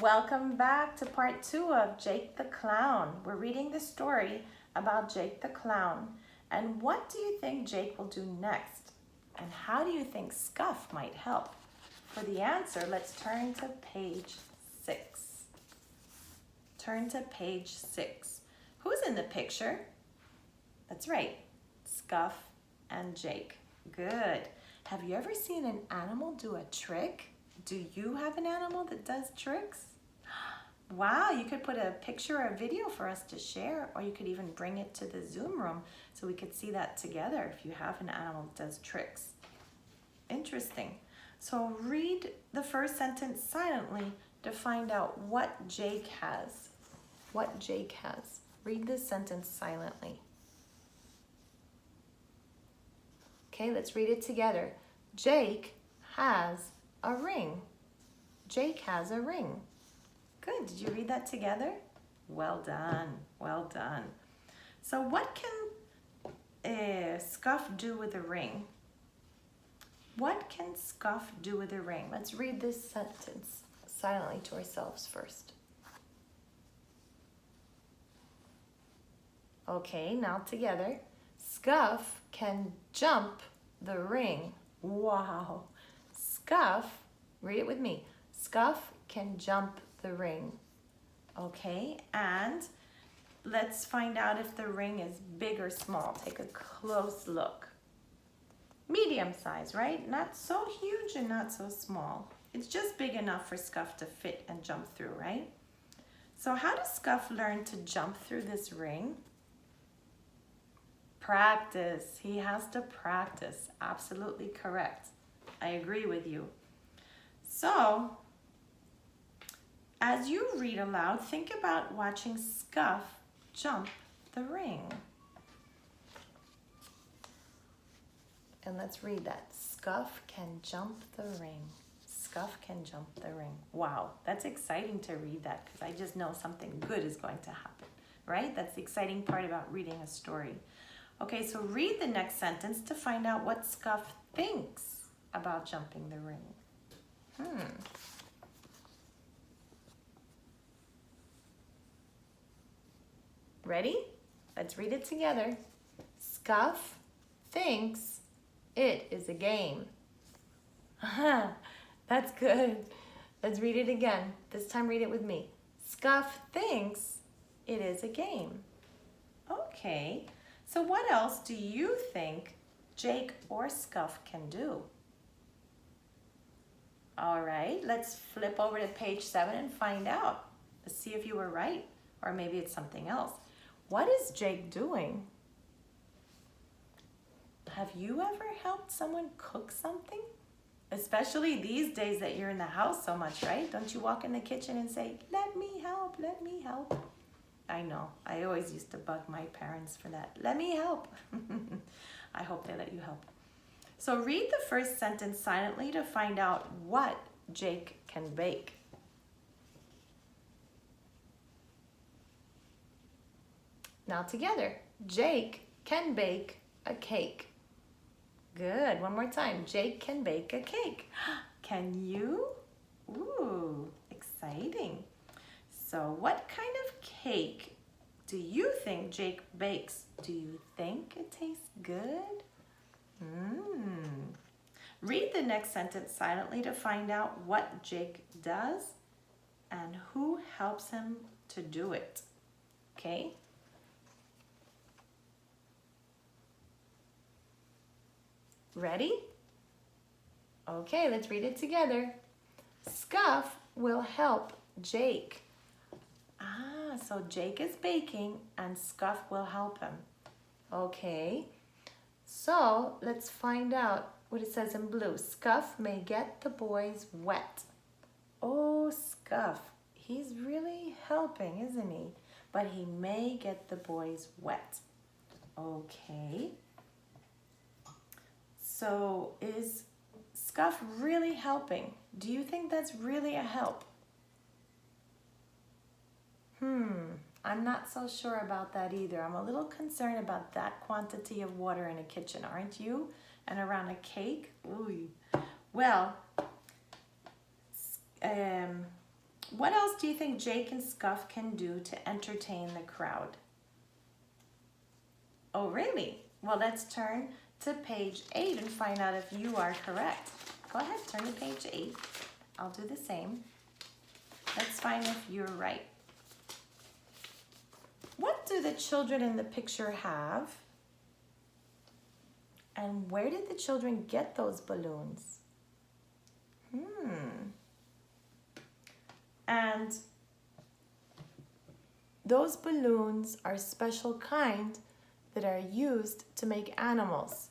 Welcome back to part 2 of Jake the Clown. We're reading the story about Jake the Clown. And what do you think Jake will do next? And how do you think Scuff might help? For the answer, let's turn to page 6. Turn to page 6. Who's in the picture? That's right, Scuff and Jake. Good. Have you ever seen an animal do a trick? Do you have an animal that does tricks? Wow, you could put a picture or a video for us to share, or you could even bring it to the Zoom room so we could see that together if you have an animal that does tricks. Interesting. So read the first sentence silently to find out what Jake has. What Jake has. Read this sentence silently. Okay, let's read it together. Jake has a ring. Jake has a ring. Good. Did you read that together? Well done. Well done. So what can Scuff do with a ring? What can Scuff do with a ring? Let's read this sentence silently to ourselves first. Okay, now together. Scuff can jump the ring. Wow. Scuff, read it with me. Scuff can jump the ring. Okay, and let's find out if the ring is big or small. Take a close look. Medium size, right? Not so huge and not so small. It's just big enough for Scuff to fit and jump through, right? So how does Scuff learn to jump through this ring? Practice. He has to practice. Absolutely correct. I agree with you. So, as you read aloud, think about watching Scuff jump the ring. And let's read that. Scuff can jump the ring. Scuff can jump the ring. Wow, that's exciting to read that because I just know something good is going to happen, right? That's the exciting part about reading a story. Okay, so read the next sentence to find out what Scuff thinks about jumping the ring. Ready? Let's read it together. Scuff thinks it is a game. That's good. Let's read it again. This time read it with me. Scuff thinks it is a game. Okay. So what else do you think Jake or Scuff can do? All right, let's flip over to page 7 and find out. Let's see if you were right, or maybe it's something else. What is Jake doing? Have you ever helped someone cook something? Especially these days that you're in the house so much, right? Don't you walk in the kitchen and say, let me help, let me help. I know, I always used to bug my parents for that. Let me help. I hope they let you help. So read the first sentence silently to find out what Jake can bake. Now together, Jake can bake a cake. Good, one more time. Jake can bake a cake. Can you? Ooh, exciting. So what kind of cake do you think Jake bakes? Do you think it tastes good? Read the next sentence silently to find out what Jake does and who helps him to do it. Okay? Ready? Okay, let's read it together. Scuff will help Jake. So Jake is baking and Scuff will help him. Okay, so let's find out what it says in blue. Scuff may get the boys wet. Oh, Scuff, he's really helping, isn't he? But he may get the boys wet. Okay. So is Scuff really helping? Do you think that's really a help? I'm not so sure about that either. I'm a little concerned about that quantity of water in a kitchen, aren't you? And around a cake? Ooh. Well, What else do you think Jake and Scuff can do to entertain the crowd? Oh, really? Well, let's turn to page 8 and find out if you are correct. Go ahead, turn to page 8. I'll do the same. Let's find if you're right. What do the children in the picture have? And where did the children get those balloons? And those balloons are special kind that are used to make animals.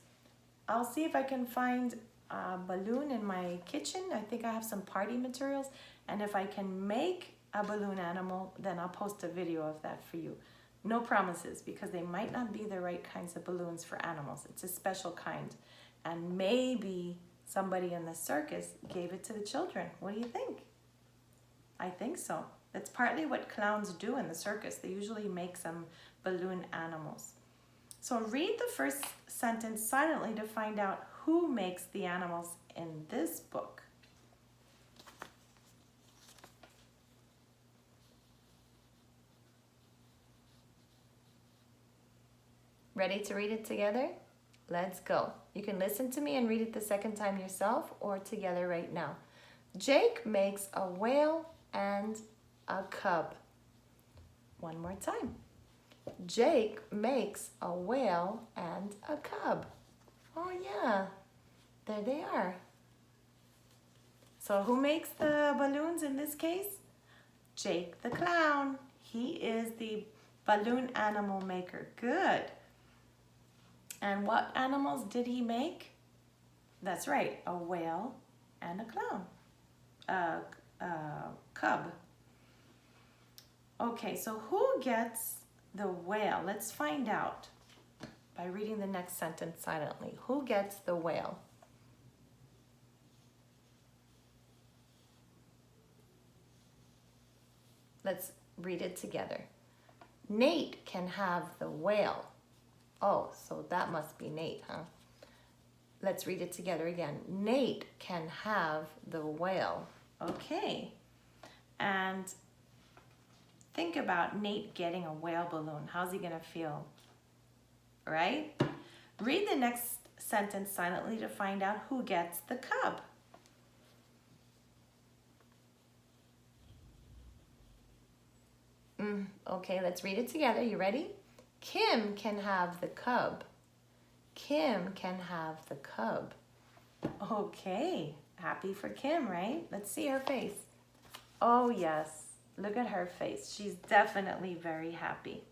I'll see if I can find a balloon in my kitchen. I think I have some party materials. And if I can make a balloon animal, then I'll post a video of that for you. No promises, because they might not be the right kinds of balloons for animals. It's a special kind. And maybe somebody in the circus gave it to the children. What do you think? I think so. That's partly what clowns do in the circus. They usually make some balloon animals. So read the first sentence silently to find out who makes the animals in this book. Ready to read it together? Let's go. You can listen to me and read it the second time yourself or together right now. Jake makes a whale and a cub. One more time. Jake makes a whale and a cub. Oh yeah, there they are. So who makes the balloons in this case? Jake the clown. He is the balloon animal maker. Good. And what animals did he make? That's right, a whale and a clown. A cub. Okay, so who gets the whale? Let's find out by reading the next sentence silently. Who gets the whale? Let's read it together. Nate can have the whale. Oh, so that must be Nate, huh? Let's read it together again. Nate can have the whale. Okay. And think about Nate getting a whale balloon. How's he gonna feel? Right? Read the next sentence silently to find out who gets the cub. Okay, let's read it together. You ready? Kim can have the cub. Kim can have the cub. Okay, happy for Kim, right? Let's see her face. Oh yes, look at her face. She's definitely very happy.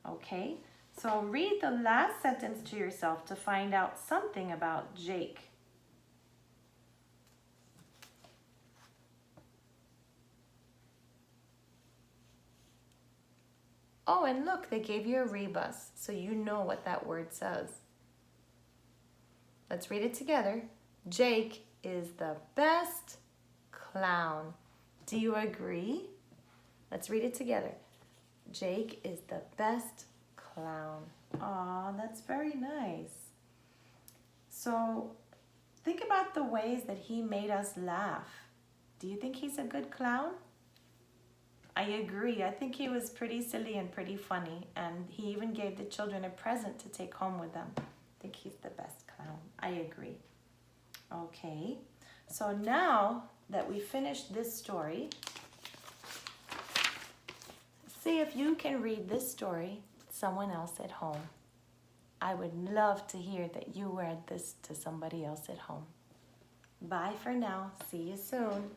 Okay, so read the last sentence to yourself to find out something about Jake. Oh, and look, they gave you a rebus, so you know what that word says. Let's read it together. Jake is the best clown. Do you agree? Let's read it together. Jake is the best clown. Aw, that's very nice. So think about the ways that he made us laugh. Do you think he's a good clown? I agree. I think he was pretty silly and pretty funny, and he even gave the children a present to take home with them. I think he's the best clown. I agree. Okay, so now that we finished this story, see if you can read this story to someone else at home. I would love to hear that you read this to somebody else at home. Bye for now. See you soon.